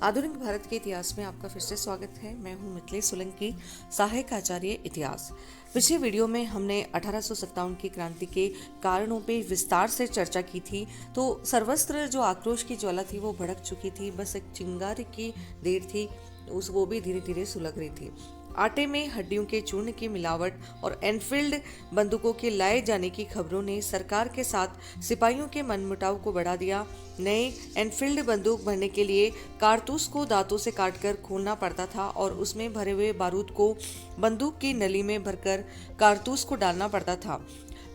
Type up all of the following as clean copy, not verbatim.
आधुनिक भारत के इतिहास में आपका फिर से स्वागत है। मैं हूं मिथिलेश सोलंकी, सहायक आचार्य इतिहास। पिछले वीडियो में हमने 1857 की क्रांति के कारणों पे विस्तार से चर्चा की थी। तो सर्वत्र जो आक्रोश की ज्वाला थी वो भड़क चुकी थी, बस एक चिंगारी की देर थी, वो भी धीरे धीरे सुलग रही थी। आटे में हड्डियों के चूर्ण की मिलावट और एनफील्ड बंदूकों के लाए जाने की खबरों ने सरकार के साथ सिपाहियों के मनमुटाव को बढ़ा दिया। नए एनफील्ड बंदूक भरने के लिए कारतूस को दांतों से काटकर खोलना पड़ता था और उसमें भरे हुए बारूद को बंदूक की नली में भरकर कारतूस को डालना पड़ता था।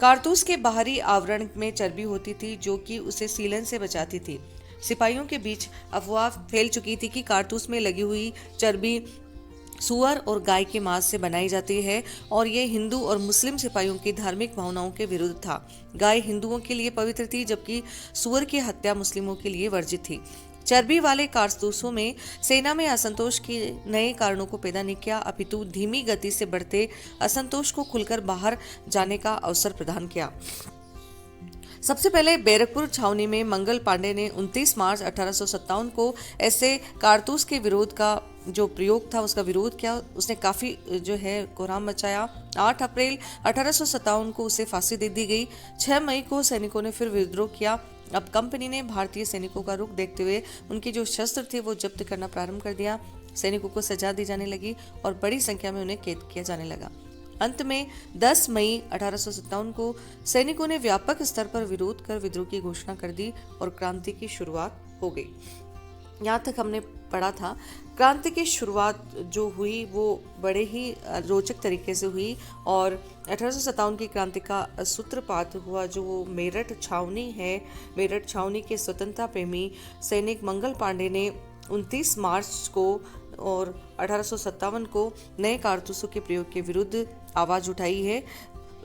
कारतूस के बाहरी आवरण में चर्बी होती थी जो कि उसे सीलन से बचाती थी। सिपाहियों के बीच अफवाह फैल चुकी थी कि कारतूस में लगी हुई चर्बी सुअर और गाय के मांस से बनाई जाती है और ये हिंदू और मुस्लिम सिपाहियों की धार्मिक भावनाओं के विरुद्ध था। गाय हिंदुओं के लिए पवित्र थी जबकि सुअर की हत्या मुस्लिमों के लिए वर्जित थी। चर्बी वाले कारतूसों में सेना में असंतोष के नए कारणों को पैदा नहीं किया, अपितु धीमी गति से बढ़ते असंतोष को खुलकर बाहर जाने का अवसर प्रदान किया। सबसे पहले बैरकपुर छावनी में मंगल पांडे ने 29 मार्च 1857 को ऐसे कारतूस के विरोध का जो प्रयोग था उसका विरोध किया। उसने काफी जो है कोहराम मचाया। 8 अप्रैल 1857 को उसे फांसी दे दी गई। 6 मई को सैनिकों ने फिर विद्रोह किया। अब कंपनी ने भारतीय सैनिकों का रुख देखते हुए उनके जो शस्त्र थे वो जब्त करना प्रारंभ कर दिया। सैनिकों को सजा दी जाने लगी और बड़ी संख्या में उन्हें कैद किया जाने लगा। अंत में 10 मई 1857 को सैनिकों ने व्यापक स्तर पर विरोध कर विद्रोह की घोषणा कर दी और क्रांति की शुरुआत हो गई। यहाँ तक हमने पढ़ा था। क्रांति की शुरुआत जो हुई वो बड़े ही रोचक तरीके से हुई और 1857 की क्रांति का सूत्रपात हुआ जो वो मेरठ छावनी है। मेरठ छावनी के स्वतंत्रता प्रेमी सैनिक मंगल पांडे ने 29 मार्च को और 1857 को नए कारतूसों के प्रयोग के विरुद्ध आवाज उठाई है।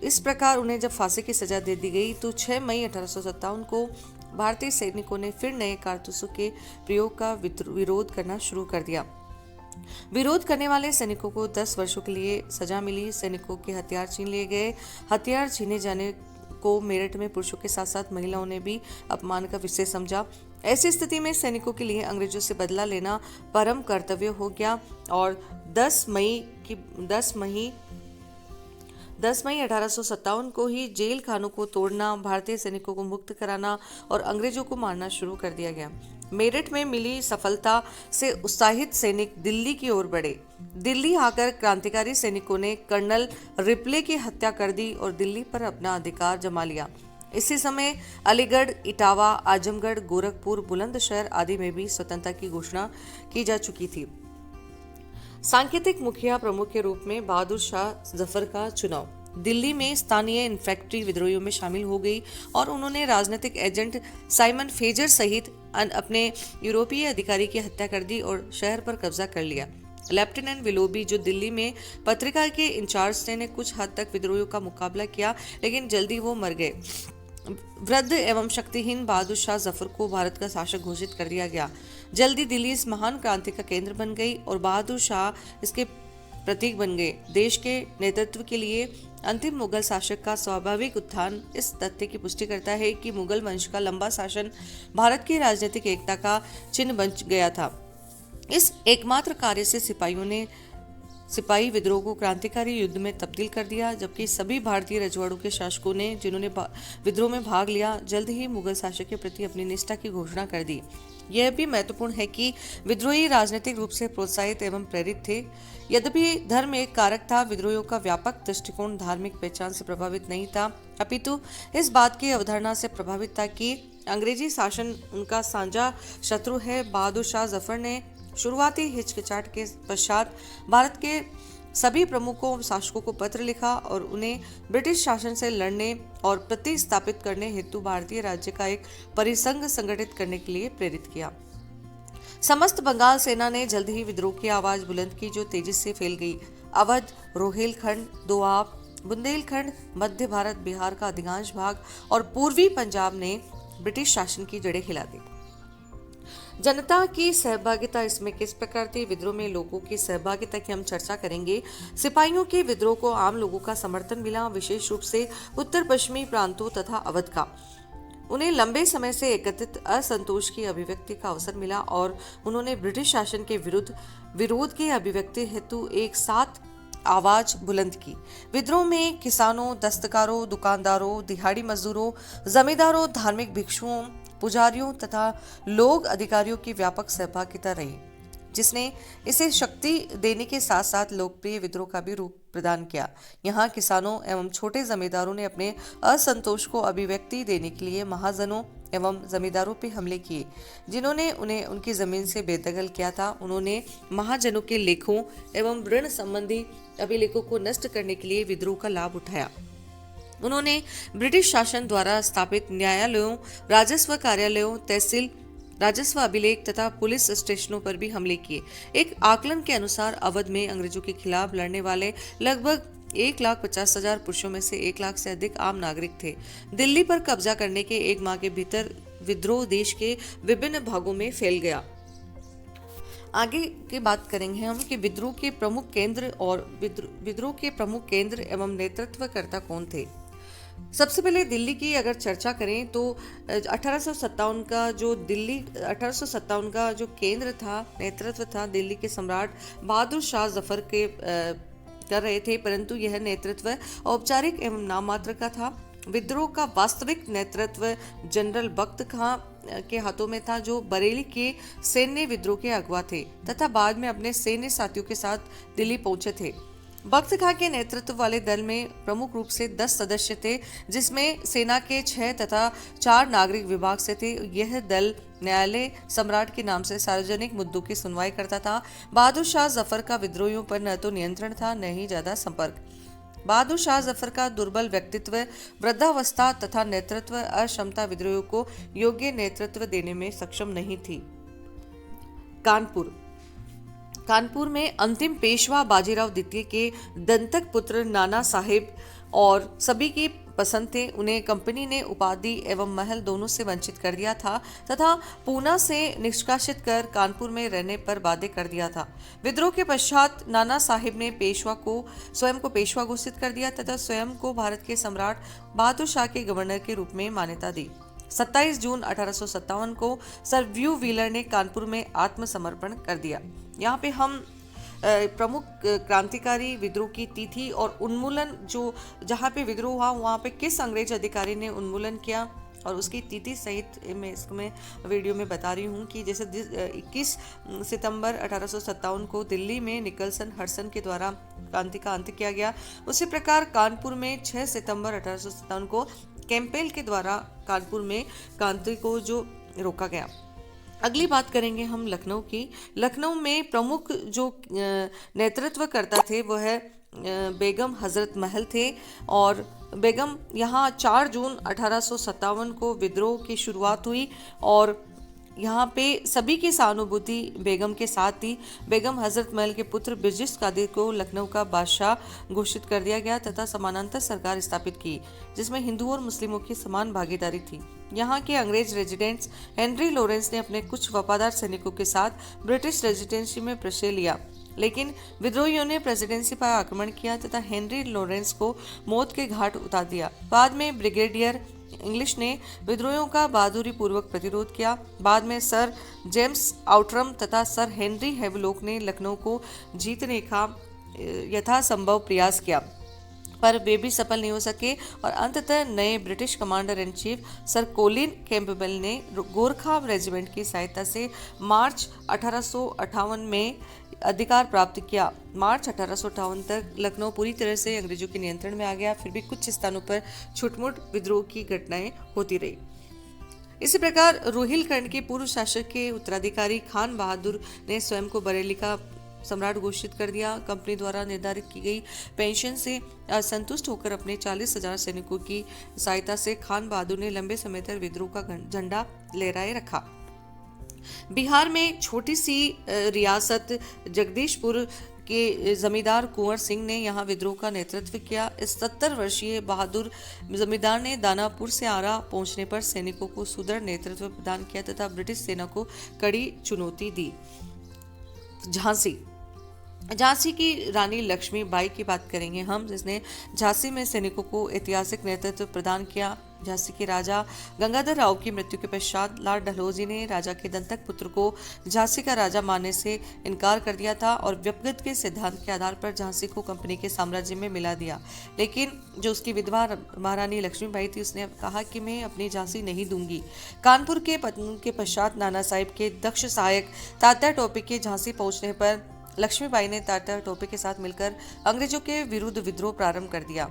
इस प्रकार उन्हें जब फांसी की सजा दे दी गई तो 6 मई 1857 को भारतीय सैनिकों ने फिर नए कारतूसों के प्रयोग का विरोध करना शुरू कर दिया। विरोध करने वाले सैनिकों को 10 वर्षों के लिए सजा मिली। सैनिकों के हथियार छीन लिए गए। हथियार छीने जाने को मेरठ में पुरुषों के साथ साथ महिलाओं ने भी अपमान का विषय समझा। ऐसी स्थिति में सैनिकों के लिए अंग्रेजों से बदला लेना परम कर्तव्य हो गया और 10 मई 1857 को ही जेल खानों को तोड़ना, भारतीय सैनिकों को मुक्त कराना और अंग्रेजों को मारना शुरू कर दिया गया। मेरठ में मिली सफलता से उत्साहित सैनिक दिल्ली की ओर बढ़े। दिल्ली आकर क्रांतिकारी सैनिकों ने कर्नल रिपले की हत्या कर दी और दिल्ली पर अपना अधिकार जमा लिया। इसी समय अलीगढ़, इटावा, आजमगढ़, गोरखपुर, बुलंदशहर आदि में भी स्वतंत्रता की घोषणा की जा चुकी थी। सांकेतिक मुखिया प्रमुख के रूप में बहादुर शाह जफर का चुनाव। दिल्ली में स्थानीय इन्फैक्ट्री विद्रोहियों में शामिल हो गई और उन्होंने राजनीतिक एजेंट साइमन फेजर सहित अपने यूरोपीय अधिकारी की हत्या कर दी और शहर पर कब्जा कर लिया। लेफ्टिनेंट विलोबी जो दिल्ली में पत्रिका के इंचार्ज थे ने कुछ हद तक विद्रोहियों का मुकाबला किया, लेकिन जल्दी वो मर गए। वृद्ध एवं शक्तिहीन बहादुर शाह जफर को भारत का शासक घोषित कर दिया गया। जल्दी दिल्ली इस महान क्रांति का केंद्र बन गई और बहादुर शाह इसके प्रतीक बन गए। देश के नेतृत्व के लिए अंतिम मुगल शासक का स्वाभाविक उत्थान इस तथ्य की पुष्टि करता है कि मुगल वंश का लंबा शासन भारत की राजनीतिक एकता का चिन्ह बन गया था। इस एकमात्र कार्य से सिपाही विद्रोह को क्रांतिकारी युद्ध में तब्दील कर दिया, जबकि सभी भारतीय रजवाड़ों के शासकों ने जिन्होंने विद्रोह में भाग लिया जल्द ही मुगल शासक के प्रति अपनी निष्ठा की घोषणा कर दी। यह भी महत्वपूर्ण है कि विद्रोही राजनीतिक रूप से प्रोत्साहित एवं प्रेरित थे। यद्यपि धर्म एक कारक था, विद्रोहियों का व्यापक दृष्टिकोण धार्मिक पहचान से प्रभावित नहीं था, अपितु इस बात की अवधारणा से प्रभावित था कि अंग्रेजी शासन उनका साझा शत्रु है। बहादुर शाह जफर ने शुरुआती हिचकिचाहट के पश्चात भारत के सभी प्रमुखों शासकों को पत्र लिखा और उन्हें ब्रिटिश शासन से लड़ने और प्रतिस्थापित करने हेतु भारतीय राज्य का एक परिसंघ संगठित करने के लिए प्रेरित किया। समस्त बंगाल सेना ने जल्द ही विद्रोह की आवाज बुलंद की जो तेजी से फैल गई। अवध, रोहिलखंड, दोआब, बुंदेलखंड, मध्य भारत, बिहार का अधिकांश भाग और पूर्वी पंजाब ने ब्रिटिश शासन की जड़ें हिला दी। जनता की सहभागिता इसमें किस प्रकार थी? विद्रोह में लोगों की सहभागिता की हम चर्चा करेंगे। सिपाहियों के विद्रोह को आम लोगों का समर्थन मिला, विशेष रूप से उत्तर पश्चिमी प्रांतों तथा अवध का। उन्हें लंबे समय से एकत्रित असंतोष की अभिव्यक्ति का अवसर मिला और उन्होंने ब्रिटिश शासन के विरुद्ध विरोध की अभिव्यक्ति हेतु एक साथ आवाज बुलंद की। विद्रोह में किसानों, दस्तकारों, दुकानदारों, दिहाड़ी मजदूरों, जमींदारों, धार्मिक भिक्षुओं, पुजारियों तथा लोक अधिकारियों की व्यापक सहभागिता रही, जिसने इसे शक्ति देने के साथ साथ लोकप्रिय विद्रोह का भी रूप प्रदान किया। यहाँ किसानों एवं छोटे जमींदारों ने अपने असंतोष को अभिव्यक्ति देने के लिए महाजनों एवं जमींदारों पर हमले किए, जिन्होंने उन्हें उनकी जमीन से बेदखल किया था। उन्होंने महाजनों के लेखों एवं ऋण संबंधी अभिलेखों को नष्ट करने के लिए विद्रोह का लाभ उठाया। उन्होंने ब्रिटिश शासन द्वारा स्थापित न्यायालयों, राजस्व कार्यालयों, तहसील, राजस्व अभिलेख तथा पुलिस स्टेशनों पर भी हमले किए। एक आकलन के अनुसार अवध में अंग्रेजों के खिलाफ लड़ने वाले लगभग 1,50,000 पुरुषों में से 1 लाख से अधिक आम नागरिक थे। दिल्ली पर कब्जा करने के 1 माह के भीतर विद्रोह देश के विभिन्न भागों में फैल गया। आगे की बात करेंगे हम कि विद्रोह के प्रमुख केंद्र और विद्रोह के प्रमुख केंद्र एवं नेतृत्वकर्ता कौन थे। सबसे पहले दिल्ली की अगर चर्चा करें तो 1857 का जो केंद्र था, नेतृत्व था, दिल्ली के सम्राट बहादुर शाह जफर के कर रहे थे, परंतु यह नेतृत्व औपचारिक एवं नाममात्र का था। विद्रोह का वास्तविक नेतृत्व जनरल बख्त खां के हाथों में था, जो बरेली के सैन्य विद्रोह के अगवा थे तथा बाद में अपने सैन्य साथियों के साथ दिल्ली पहुंचे थे। बख्त खां के नेतृत्व वाले दल में प्रमुख रूप से 10 सदस्य थे, जिसमें सेना के 6 तथा 4 नागरिक विभाग से थे। यह दल न्यायालय सम्राट के नाम से सार्वजनिक मुद्दों की सुनवाई करता था। बहादुर शाह जफर का विद्रोहियों पर न तो नियंत्रण था, न ही ज्यादा संपर्क। बहादुर शाह जफर का दुर्बल व्यक्तित्व, वृद्धावस्था तथा नेतृत्व अक्षमता विद्रोहियों को योग्य नेतृत्व देने में सक्षम नहीं थी। कानपुर में अंतिम पेशवा बाजीराव द्वितीय के दंतक पुत्र नाना साहिब और सभी की पसंद थे। उन्हें कंपनी ने उपाधि एवं महल दोनों से वंचित कर दिया था तथा पूना से निष्कासित कर कानपुर में रहने पर बाध्य कर दिया था। विद्रोह के पश्चात नाना साहिब ने स्वयं को पेशवा घोषित कर दिया तथा स्वयं को भारत के सम्राट बहादुर शाह के गवर्नर के रूप में मान्यता दी। 27 जून 1857 को सर व्यू व्हीलर ने कानपुर में आत्मसमर्पण कर दिया। यहाँ पे हम प्रमुख क्रांतिकारी विद्रोह की तिथि और उन्मूलन, जो जहाँ पे विद्रोह हुआ वहाँ पे किस अंग्रेज अधिकारी ने उन्मूलन किया और उसकी तिथि सहित मैं इसको वीडियो में बता रही हूँ कि जैसे 21 सितंबर 1857 को दिल्ली में निकलसन हडसन के द्वारा क्रांति का अंत किया गया, उसी प्रकार कानपुर में 6 सितंबर 1857 को कैंपेल के द्वारा कानपुर में क्रांति को जो रोका गया। अगली बात करेंगे हम लखनऊ की। लखनऊ में प्रमुख जो नेतृत्व करता थे वह है बेगम हजरत महल थे और बेगम यहाँ 4 जून 1857 को विद्रोह की शुरुआत हुई और यहाँ पे सभी की सहानुभूति बेगम के साथ थी। बेगम हजरत महल के पुत्र ब्रिजेश कादिर को लखनऊ का बादशाह घोषित कर दिया गया तथा समानांतर सरकार स्थापित की, जिसमें हिंदुओं और मुस्लिमों की समान भागीदारी थी। यहाँ के अंग्रेज रेजिडेंट्स हेनरी लॉरेंस ने अपने कुछ वफादार सैनिकों के साथ ब्रिटिश रेजिडेंसी में प्रश्रय लिया, लेकिन विद्रोहियों ने प्रेसिडेंसी पर आक्रमण किया तथा हेनरी लॉरेंस को मौत के घाट उतार दिया। बाद में ब्रिगेडियर इंग्लिश ने विद्रोहियों का बहादुरी पूर्वक प्रतिरोध किया। बाद में सर जेम्स आउटरम तथा सर हेनरी हेवलॉक ने लखनऊ को जीतने का यथासंभव प्रयास किया, पर वे भी सफल नहीं हो सके और अंततः नए British commander in chief sir Colin Campbell ने गोरखा रेजिमेंट की सहायता से मार्च 1858 में अधिकार प्राप्त किया। मार्च 1858 तक लखनऊ पूरी तरह से अंग्रेजों के नियंत्रण में आ गया, फिर भी कुछ स्थानों पर छुटमुट विद्रोह की घटनाएं होती रही। इसी प्रकार रोहिलखंड के पूर्व शासक के उत्तराधिकारी खान बहादुर ने स्वयं को बरेली का सम्राट घोषित कर दिया। कंपनी द्वारा निर्धारित की गई पेंशन से असंतुष्ट होकर अपने 40,000 सैनिकों की सहायता से खान बहादुर ने लंबे समय तक विद्रोह का झंडा लहराए रखा। बिहार में छोटी सी रियासत जगदीशपुर के जमींदार कुंवर सिंह ने यहाँ विद्रोह का नेतृत्व किया। इस 70 वर्षीय बहादुर जमींदार ने दानापुर से आरा पहुंचने पर सैनिकों को सुदृढ़ नेतृत्व प्रदान किया तथा ब्रिटिश सेना को कड़ी चुनौती दी। झांसी की रानी लक्ष्मीबाई की बात करेंगे हम, जिसने झांसी में सैनिकों को ऐतिहासिक नेतृत्व प्रदान किया। झांसी के राजा गंगाधर राव की मृत्यु के पश्चात लॉर्ड डलहौजी ने राजा के दंतक पुत्र को झांसी का राजा मानने से इनकार कर दिया था और व्यक्तिगत के सिद्धांत के आधार पर झांसी को कंपनी के साम्राज्य में मिला दिया। लेकिन जो उसकी विधवा महारानी लक्ष्मीबाई थी, उसने कहा कि मैं अपनी झांसी नहीं दूंगी। कानपुर के पतन के पश्चात नाना साहिब के दक्ष सहायक तात्या टोपे के झांसी पहुंचने पर लक्ष्मीबाई ने तात्या टोपे के साथ मिलकर अंग्रेजों के विरुद्ध विद्रोह प्रारंभ कर दिया।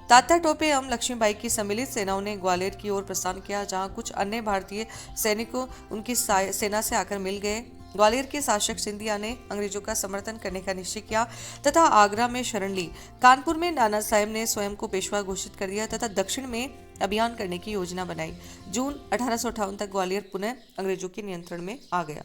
तात्या टोपे एवं लक्ष्मीबाई की सम्मिलित सेनाओं ने ग्वालियर की ओर प्रस्थान किया, जहां कुछ अन्य भारतीय सैनिकों उनकी सेना से आकर मिल गए। ग्वालियर के शासक सिंधिया ने अंग्रेजों का समर्थन करने का निश्चय किया तथा आगरा में शरण ली। कानपुर में नाना साहेब ने स्वयं को पेशवा घोषित कर दिया तथा दक्षिण में अभियान करने की योजना बनाई। जून 1858 तक ग्वालियर पुनः अंग्रेजों के नियंत्रण में आ गया।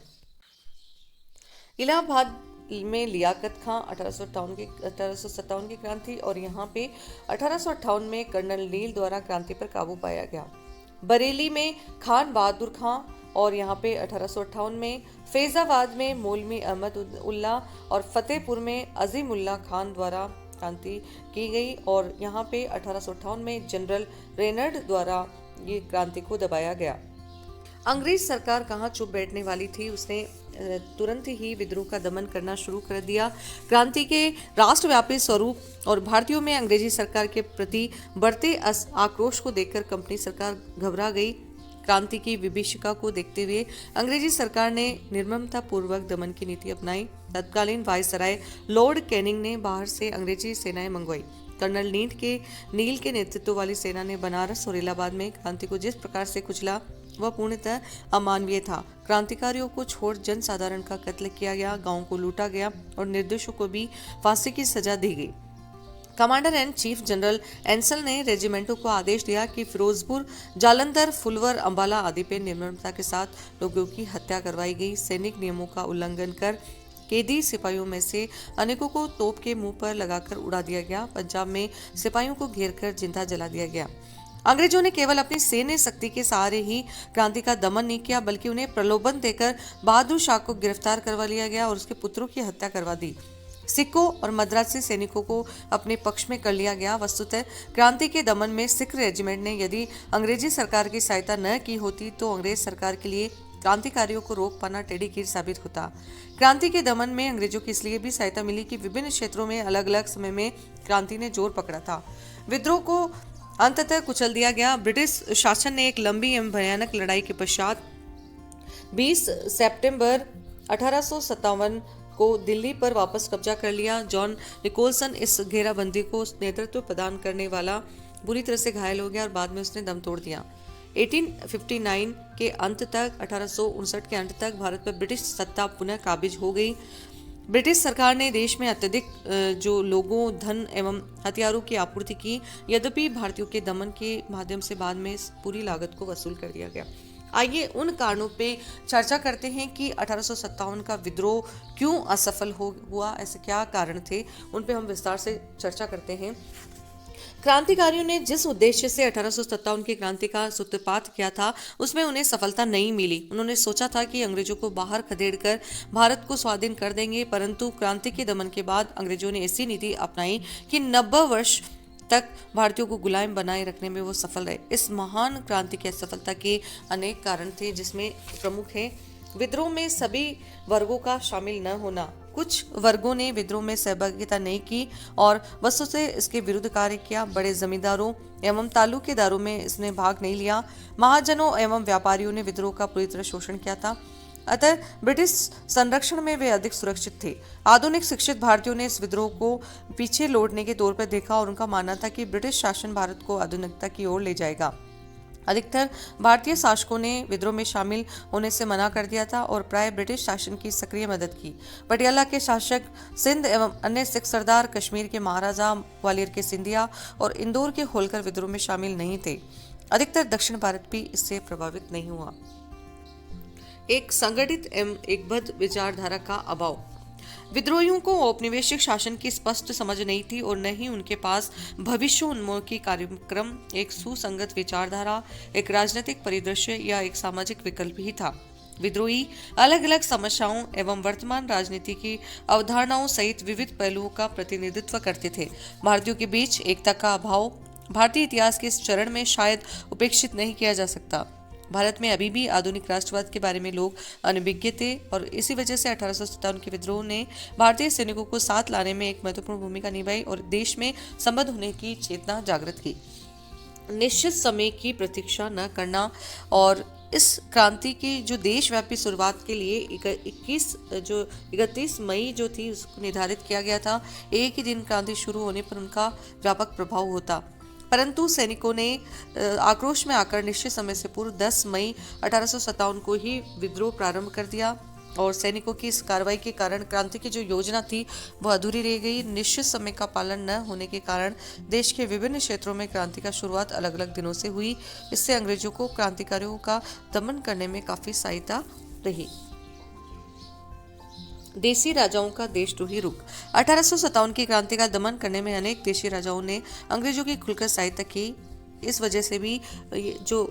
इलाहाबाद में लियाकत खां 1857 की क्रांति और यहाँ पे 1858 में कर्नल नील द्वारा क्रांति पर काबू पाया गया। बरेली में खान बहादुर खां और यहाँ पे 1858 में फैजाबाद में मौलवी अहमद उल्ला और फतेहपुर में अजीमुल्ला खान द्वारा क्रांति की गई और यहाँ पे 1858 में जनरल रेनर्ड द्वारा ये क्रांति को दबाया गया। अंग्रेज सरकार कहाँ चुप बैठने वाली थी, उसने तुरंत ही विद्रोह का दमन करना शुरू कर दिया। क्रांति के राष्ट्रव्यापी स्वरूप और भारतीयों में अंग्रेजी सरकार के प्रति बढ़ते आक्रोश को देखकर कंपनी सरकार घबरा गई। क्रांति की विभीषिका को देखते हुए अंग्रेजी सरकार ने निर्ममता पूर्वक दमन की नीति अपनाई। तत्कालीन वायसराय लॉर्ड कैनिंग ने बाहर से अंग्रेजी सेनाएं मंगवाई। कर्नल नील के नेतृत्व वाली सेना ने बनारस और इलाहाबाद में क्रांति को जिस प्रकार से कुचला वह पूर्णतः अमानवीय था। क्रांतिकारियों को छोड़ जनसाधारण का कत्ल किया गया, गांवों को लूटा गया और निर्दोषों को भी फांसी की सजा दी गई। Commander and chief general Anselm ने रेजिमेंटों को आदेश दिया कि फिरोजपुर, जालंधर, फुलवर, अंबाला आदि पे निर्ममता के साथ लोगों की हत्या करवाई गई। सैनिक नियमों का उल्लंघन कर कैदी सिपाहियों में से अनेकों को तोप के मुंह पर लगाकर उड़ा दिया गया। पंजाब में सिपाहियों को घेरकर जिंदा जला दिया गया। अंग्रेजों ने केवल अपनी सैन्य शक्ति के सहारे ही क्रांति का दमन नहीं किया, बल्कि उन्हें प्रलोभन देकर बहादुर शाह को गिरफ्तार करवा लिया गया और उसके पुत्रों की हत्या करवा दी। सिखों और मद्रासी सैनिकों को अपने पक्ष में कर लिया गया। वस्तुतः क्रांति के दमन में सिख रेजिमेंट ने यदि अंग्रेजी सरकार की सहायता न की होती तो अंग्रेज सरकार के लिए क्रांतिकारियों को रोक पाना टेढ़ी कीर साबित होता। क्रांति के दमन में अंग्रेजों की इसलिए भी सहायता मिली कि विभिन्न क्षेत्रों में अलग अलग समय में क्रांति ने जोर पकड़ा था। विद्रोह को अंततः कुचल दिया गया। ब्रिटिश शासन ने एक लंबी एवं भयानक लड़ाई के पश्चात 20 सितंबर 1857 को दिल्ली पर वापस कब्जा कर लिया। जॉन निकोलसन इस घेराबंदी को नेतृत्व प्रदान करने वाला बुरी तरह से घायल हो गया और बाद में उसने दम तोड़ दिया। 1859 के अंत तक 1859 के अंत तक भारत पर ब्रिटिश सत्ता पुनः काबिज हो गई। ब्रिटिश सरकार ने देश में अत्यधिक जो लोगों, धन एवं हथियारों की आपूर्ति की। यद्यपि भारतीयों के दमन के माध्यम से बाद में इस पूरी लागत को वसूल कर दिया गया। आइए उन कारणों पे चर्चा करते हैं कि 1857 का विद्रोह क्यों असफल हुआ, ऐसे क्या कारण थे, उन पे हम विस्तार से चर्चा करते हैं। क्रांतिकारियों ने जिस उद्देश्य से 1857 की क्रांति का सूत्रपात किया था, उसमें उन्हें सफलता नहीं मिली। उन्होंने सोचा था कि अंग्रेजों को बाहर खदेड़कर भारत को स्वाधीन कर देंगे, परंतु क्रांति के दमन के बाद अंग्रेजों ने ऐसी नीति अपनाई कि 90 वर्ष तक भारतीयों को गुलाम बनाए रखने में वो सफल रहे। इस महान क्रांति की असफलता के अनेक कारण थे, जिसमें प्रमुख है विद्रोह में सभी वर्गों का शामिल न होना। कुछ वर्गों ने विद्रोह में सहभागिता नहीं की और वस्तु से इसके विरुद्ध कार्य किया। बड़े जमींदारों एवं तालुकेदारों में इसने भाग नहीं लिया। महाजनों एवं व्यापारियों ने विद्रोह का पूरी तरह शोषण किया था, अतः ब्रिटिश संरक्षण में वे अधिक सुरक्षित थे। आधुनिक शिक्षित भारतीयों ने इस विद्रोह को पीछे लौटने के तौर पर देखा और उनका मानना था कि ब्रिटिश शासन भारत को आधुनिकता की ओर ले जाएगा। अधिकतर भारतीय शासकों ने विद्रोह में शामिल होने से मना कर दिया था और प्राय ब्रिटिश शासन की सक्रिय मदद की। पटियाला के शासक, सिंध एवं अन्य सिख सरदार, कश्मीर के महाराजा, ग्वालियर के सिंधिया और इंदौर के होलकर विद्रोह में शामिल नहीं थे। अधिकतर दक्षिण भारत भी इससे प्रभावित नहीं हुआ। एक संगठित एवं एकबद्ध विचारधारा का अभाव। विद्रोहियों को औपनिवेशिक शासन की स्पष्ट समझ नहीं थी और न ही उनके पास भविष्योन्मुखी कार्यक्रम, एक सुसंगत विचारधारा, एक राजनीतिक परिदृश्य या एक सामाजिक विकल्प ही था। विद्रोही अलग अलग समस्याओं एवं वर्तमान राजनीति की अवधारणाओं सहित विविध पहलुओं का प्रतिनिधित्व करते थे। भारतीयों के बीच एकता का अभाव भारतीय इतिहास के इस चरण में शायद उपेक्षित नहीं किया जा सकता। भारत में अभी भी आधुनिक राष्ट्रवाद के बारे में लोग अनभिज्ञ थे और इसी वजह से 1857 के विद्रोह ने भारतीय सैनिकों को साथ लाने में एक महत्वपूर्ण भूमिका निभाई और देश में संबद्ध होने की चेतना जागृत की। निश्चित समय की प्रतीक्षा न करना और इस क्रांति की जो देशव्यापी शुरुआत के लिए 31 मई जो थी उसको निर्धारित किया गया था। एक ही दिन क्रांति शुरू होने पर उनका व्यापक प्रभाव होता, परंतु सैनिकों ने आक्रोश में आकर निश्चित समय से पूर्व 10 मई 1857 को ही विद्रोह प्रारंभ कर दिया और सैनिकों की इस कार्रवाई के कारण क्रांति की जो योजना थी वह अधूरी रह गई। निश्चित समय का पालन न होने के कारण देश के विभिन्न क्षेत्रों में क्रांति का शुरुआत अलग अलग दिनों से हुई। इससे अंग्रेजों को क्रांतिकारियों का दमन करने में काफी सहायता रही। देसी राजाओं का देशद्रोही रुख। 1857 की क्रांति का दमन करने में अनेक देशी राजाओं ने अंग्रेजों की खुलकर सहायता की। इस वजह से भी जो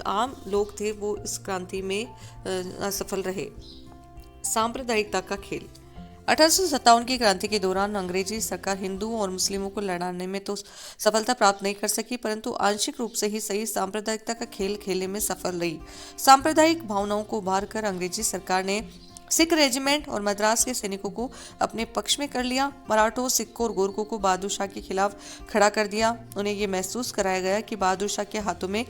आम लोग थे वो इस क्रांति में असफल रहे। सांप्रदायिकता का खेल। 1857 की क्रांति के दौरान अंग्रेजी सरकार हिंदुओं और मुस्लिमों को लड़ाने में तो सफलता प्राप्त नहीं कर सकी, परंतु आंशिक रूप से ही सही सांप्रदायिकता का खेल खेलने में सफल रही। सांप्रदायिक भावनाओं को उभार कर अंग्रेजी सरकार ने सिख रेजिमेंट और मद्रास के सैनिकों को अपने पक्ष में कर लिया। मराठों, सिखों और गोरखों को बहादुर शाह के खिलाफ खड़ा कर दिया। उन्हें ये महसूस कराया गया कि बहादुर शाह के हाथों में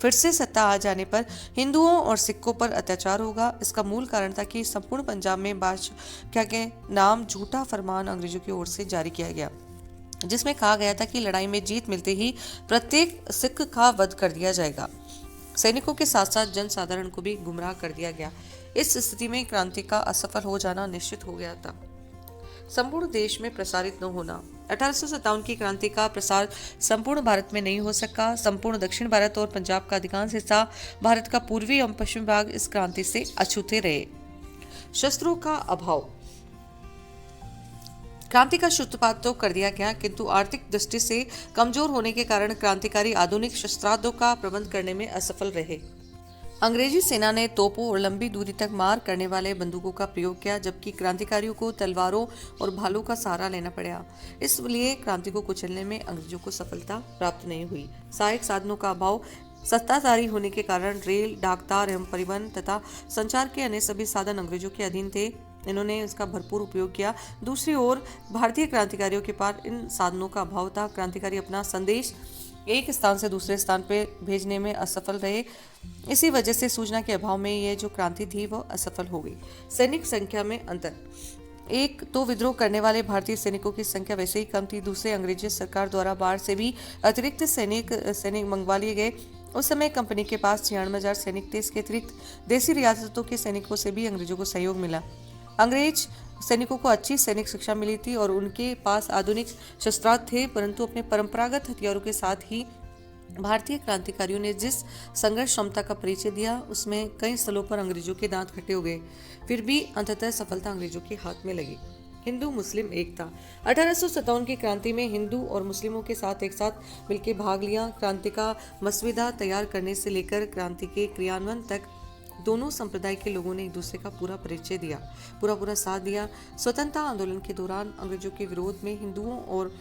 फिर से सत्ता आ जाने पर हिंदुओं और सिखों पर अत्याचार होगा। इसका मूल कारण था कि संपूर्ण पंजाब में बादशाह के नाम झूठा फरमान अंग्रेजों की ओर से जारी किया गया, जिसमें कहा गया था कि लड़ाई में जीत मिलते ही प्रत्येक सिख का वध कर दिया जाएगा। सैनिकों के साथ साथ जनसाधारण को भी गुमराह कर दिया गया। इस स्थिति में क्रांति का असफल हो जाना निश्चित हो गया था। संपूर्ण देश में प्रसारित न होना। 1857 की क्रांति का प्रसार संपूर्ण भारत में नहीं हो सका। संपूर्ण दक्षिण भारत और पंजाब का अधिकांश हिस्सा, भारत का पूर्वी एवं पश्चिमी भाग इस क्रांति से अछूते रहे। शस्त्रों का अभाव। क्रांति का सूत्रपात तो कर दिया गया, किंतु आर्थिक दृष्टि से कमजोर होने के कारण क्रांतिकारी आधुनिक शस्त्रास्त्रों का प्रबंध करने में असफल रहे। अंग्रेजी सेना ने तोपों और लंबी दूरी तक मार करने वाले बंदूकों का प्रयोग किया, जबकि क्रांतिकारियों को तलवारों और भालों का सहारा लेना पड़ा। इसलिए क्रांति को कुचलने में अंग्रेजों को सफलता प्राप्त नहीं हुई। सहायक साधनों का अभाव। सत्ताधारी होने के कारण रेल, डाकतार एवं परिवहन तथा संचार के अन्य सभी साधन अंग्रेजों के अधीन थे। इन्होंने इसका भरपूर उपयोग किया। दूसरी ओर भारतीय क्रांतिकारियों के पास इन साधनों का अभाव था। क्रांतिकारी अपना संदेश एक स्थान से दूसरे स्थान पर भेजने में असफल रहे। इसी वजह से सूचना के अभाव में यह जो क्रांति थी वह असफल हो गई। सैनिक संख्या में अंतर। एक तो विद्रोह करने वाले भारतीय सैनिकों की संख्या वैसे ही कम थी, दूसरे अंग्रेजी सरकार द्वारा बाहर से भी अतिरिक्त सैनिक मंगवा लिए गए। उस समय कंपनी के पास 96,000 सैनिक थे। इसके अतिरिक्त देसी रियासतों के सैनिकों से भी अंग्रेजों को सहयोग मिला। अंग्रेज सैनिकों को अच्छी सैनिक शिक्षा मिली थी और उनके पास आधुनिक शस्त्रास्त्र थे, परंतु अपने परंपरागत हथियारों के साथ ही भारतीय क्रांतिकारियों ने जिस संघर्ष क्षमता का परिचय दिया उसमें कई स्थलों पर अंग्रेजों के दांत खट्टे हो गए। फिर भी अंततः सफलता अंग्रेजों के हाथ में लगी। हिंदू मुस्लिम एकता। 1857 की क्रांति में हिंदू और मुस्लिमों के साथ एक साथ मिलकर भाग लिया। क्रांति का मसविदा तैयार करने से लेकर क्रांति के क्रियान्वयन तक दोनों संप्रदाय के लोगों ने एक दूसरे का पूरा परिचय दिया, पूरा साथ दिया। स्वतंत्रता आंदोलन के दौरान अंग्रेजों के विरोध में हिंदुओं और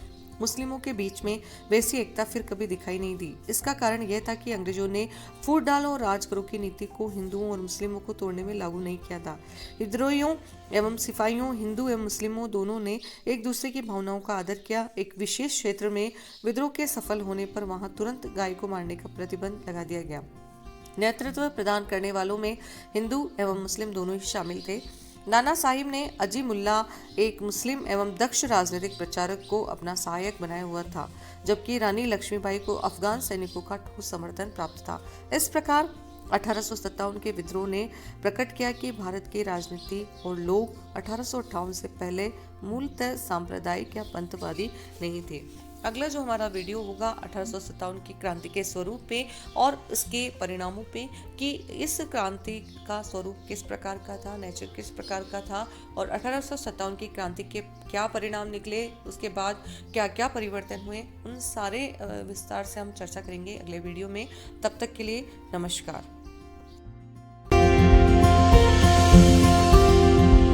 मुस्लिमों के बीच में वैसी एकता फिर कभी दिखाई नहीं दी। इसका कारण यह था कि अंग्रेजों ने फूट डालो और राज करो की नीति को हिंदुओं और मुस्लिमों को तोड़ने में लागू नहीं किया था। विद्रोहियों एवं सिपाहियों, हिंदू एवं मुस्लिमों दोनों ने एक दूसरे की भावनाओं का आदर किया। एक विशेष क्षेत्र में विद्रोह के सफल होने पर वहां तुरंत गाय को मारने का प्रतिबंध लगा दिया गया। नेतृत्व प्रदान करने वालों में हिंदू एवं मुस्लिम दोनों ही शामिल थे। नाना साहिब ने अजीमुल्ला एक मुस्लिम एवं दक्ष राजनीतिक प्रचारक को अपना सहायक बनाया हुआ था, जबकि रानी लक्ष्मीबाई को अफगान सैनिकों का ठोस समर्थन प्राप्त था। इस प्रकार 1857 के विद्रोह ने प्रकट किया कि भारत की राजनीति और लोग 1858 से पहले मूलतः सांप्रदायिक या पंथवादी नहीं थे। अगला जो हमारा वीडियो होगा 1857 की क्रांति के स्वरूप पे और इसके परिणामों पे कि इस क्रांति का स्वरूप किस प्रकार का था, नेचर किस प्रकार का था और 1857 की क्रांति के क्या परिणाम निकले, उसके बाद क्या क्या परिवर्तन हुए, उन सारे विस्तार से हम चर्चा करेंगे अगले वीडियो में। तब तक के लिए नमस्कार।